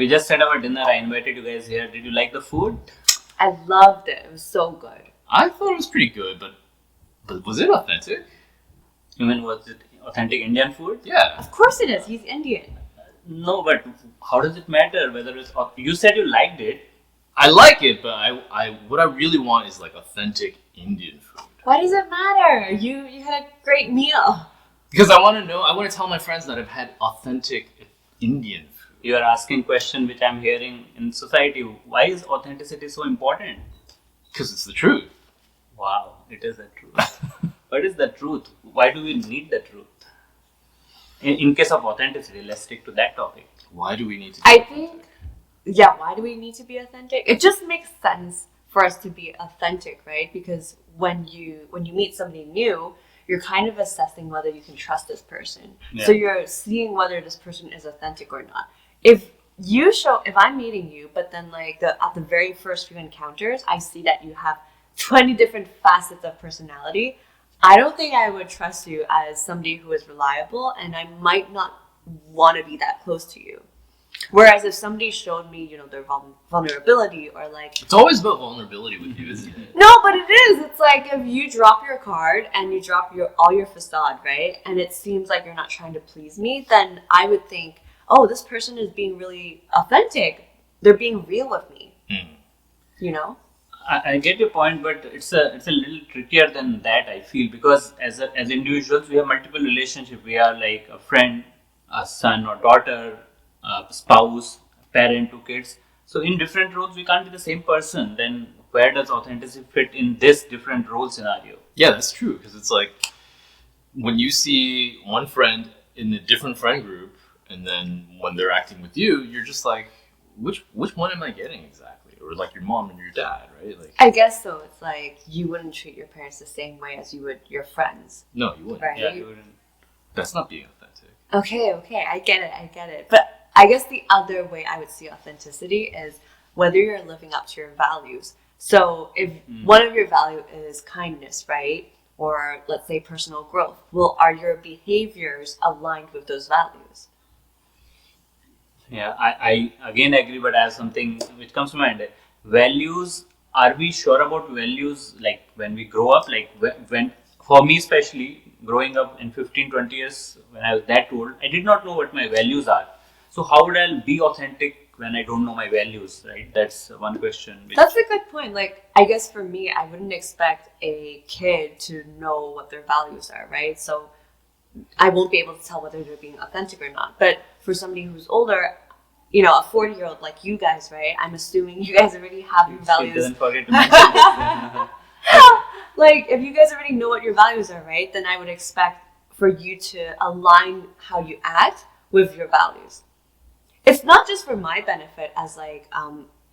just set up a dinner. I invited you guys here. Did you like the food? I loved it. It was so good. I thought it was pretty good, but was it authentic? You mean, was it authentic Indian food? Yeah. Of course it is. He's Indian. No, but how does it matter whether it's... You said you liked it. I like it, but what I really want is like authentic Indian food. Why does it matter? You had a great meal. Because I want to tell my friends that I've had authentic Indian food. You are asking question which I'm hearing in society. Why is authenticity so important? Because it's the truth. Wow, it is the truth. What is the truth? Why do we need the truth? In case of authenticity, let's stick to that topic. Why do we need to? Why do we need to be authentic? It just makes sense for us to be authentic, right? Because when you meet somebody new, you're kind of assessing whether you can trust this person. Yeah. So you're seeing whether this person is authentic or not. If I'm meeting you, but then at the very first few encounters, I see that you have 20 different facets of personality, I don't think I would trust you as somebody who is reliable, and I might not want to be that close to you. Whereas if somebody showed me, their vulnerability or It's always about vulnerability with you, isn't it? No, but it is. It's like if you drop your card and you drop all your facade, right? And it seems like you're not trying to please me, then I would think, oh, this person is being really authentic. They're being real with me. I get your point, but it's a little trickier than that, I feel, because as individuals, we have multiple relationships. We are like a friend, a son or daughter, a spouse, parent to kids. So in different roles, we can't be the same person. Then where does authenticity fit in this different role scenario? Yeah, that's true. Because it's like when you see one friend in a different friend group, and then when they're acting with you, you're just like, which one am I getting exactly? Or like your mom and your dad, right? Like, I guess so. It's like you wouldn't treat your parents the same way as you would your friends. No, you wouldn't. Right? Yeah, you wouldn't. That's not being authentic. Okay, I get it. But I guess the other way I would see authenticity is whether you're living up to your values. So if one of your values is kindness, right? Or let's say personal growth, well, are your behaviors aligned with those values? Yeah, I again agree, but I have something which comes to mind. Values, are we sure about values like when we grow up? Like when for me especially, growing up in 15, 20 years, when I was that old, I did not know what my values are. So how would I be authentic when I don't know my values, right? That's one question. That's a good point. Like, I guess for me, I wouldn't expect a kid to know what their values are, right? So I won't be able to tell whether they're being authentic or not. But for somebody who's older, a 40-year-old like you guys, right? I'm assuming you guys already have your values. Doesn't forget to mention this. Like, if you guys already know what your values are, right? Then I would expect for you to align how you act with your values. It's not just for my benefit as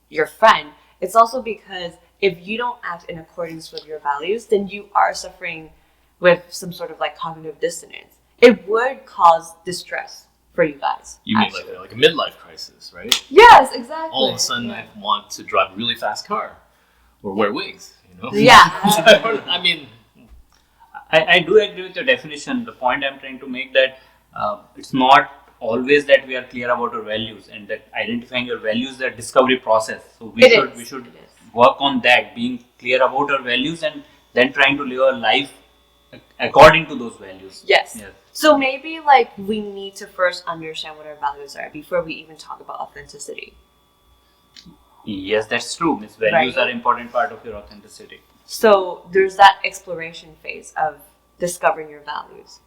your friend. It's also because if you don't act in accordance with your values, then you are suffering with some sort of cognitive dissonance. It would cause distress for you guys. You mean like a midlife crisis, right? Yes, exactly. All of a sudden, I want to drive a really fast car or wear wigs. Yeah. I mean, I do agree with your definition. The point I'm trying to make that it's not always that we are clear about our values, and that identifying your values is a discovery process. So we should work on that, being clear about our values and then trying to live our life according to those values. Yes. So maybe we need to first understand what our values are before we even talk about authenticity. Yes, that's true. Values are an important part of your authenticity. So there's that exploration phase of discovering your values.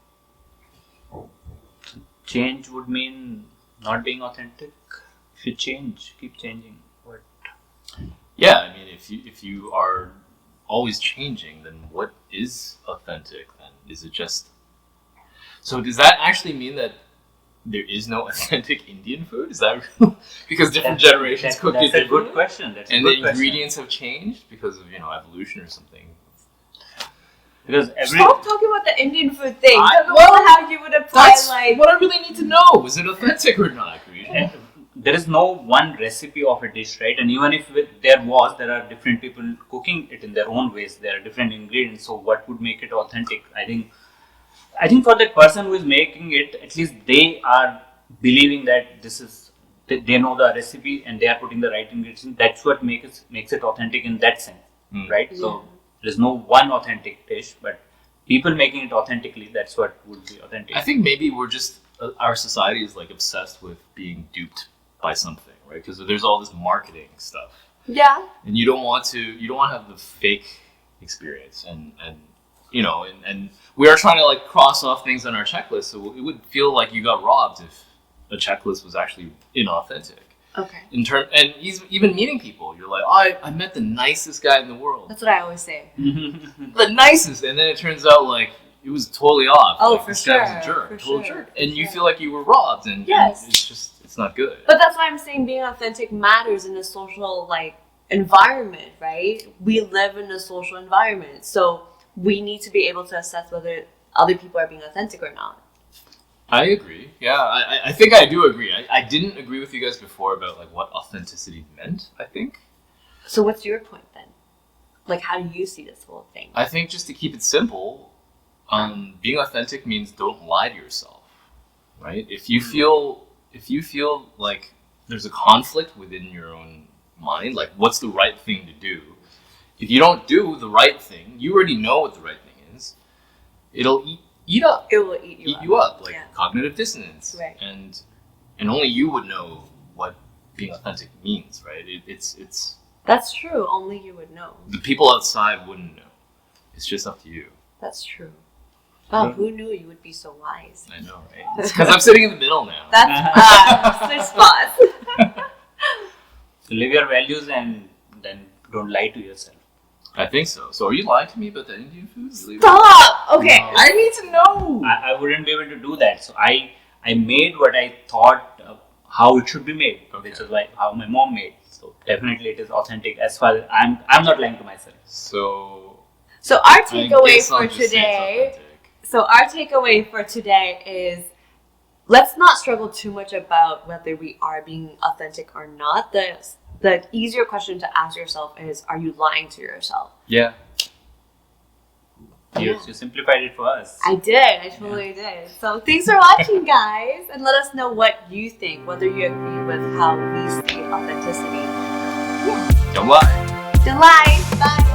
Change would mean not being authentic. If you change, keep changing. What? Yeah, I mean, if you are always changing, then what is authentic? Then is it just? So does that actually mean that there is no authentic Indian food? Is that real? Because different generations cook it differently? That's a good question. And the ingredients have changed because of evolution or something. Because Stop talking about the Indian food thing. Well, how you would apply That's what I really need to know. Is it authentic or not? There is no one recipe of a dish, right? And even if there are different people cooking it in their own ways. There are different ingredients. So what would make it authentic? I think for that person who is making it, at least they are believing that this is they know the recipe and they are putting the right ingredients. That's what makes it authentic in that sense, right? So there's no one authentic dish, but people making it authentically, that's what would be authentic. I think maybe we're just our society is like obsessed with being duped by something, right? Because there's all this marketing stuff, Yeah. and you don't want to have the fake experience, and and we are trying to like cross off things on our checklist, so it would feel like you got robbed if a checklist was actually inauthentic. Okay. And even meeting people, you're like, oh, I met the nicest guy in the world, That's what I always say. the nicest, and then it turns out like it was totally off. Oh, like, for this guy was a sure, jerk, for total sure, jerk, for and you sure. feel like you were robbed, and Yes. it's not good. But that's why I'm saying being authentic matters in a social like environment, right? We live in a social environment, so we need to be able to assess whether other people are being authentic or not. I agree. Yeah, I think I do agree. I didn't agree with you guys before about like what authenticity meant, I think. So what's your point then? Like, how do you see this whole thing? I think just to keep it simple, being authentic means don't lie to yourself, right? If you feel like there's a conflict within your own mind, like what's the right thing to do? If you don't do the right thing, you already know what the right thing is. It'll eat up. It will eat you up. like Yeah. cognitive dissonance, Right. and only you would know what being authentic means, right? It's That's true. Only you would know. the people outside wouldn't know. It's just up to you. That's true. Wow, who knew you would be so wise? I know, right? Because I'm sitting in the middle now. That's switch spots. So live your values and then don't lie to yourself. I think so. So are you lying to me about the Indian foods? Stop. Okay. No. I need to know. I wouldn't be able to do that. So I made what I thought how it should be made, Okay. which is like how my mom made. So definitely it is authentic as far as I'm not lying to myself. So our I takeaway guess I'll for just say it's today. authentic. So our takeaway for today is let's not struggle too much about whether we are being authentic or not. The easier question to ask yourself is, are you lying to yourself? Yeah. You simplified it for us. I did. I totally did. So thanks for watching, guys. And let us know what you think, whether you agree with how we see authenticity. Don't lie. Don't lie. Bye.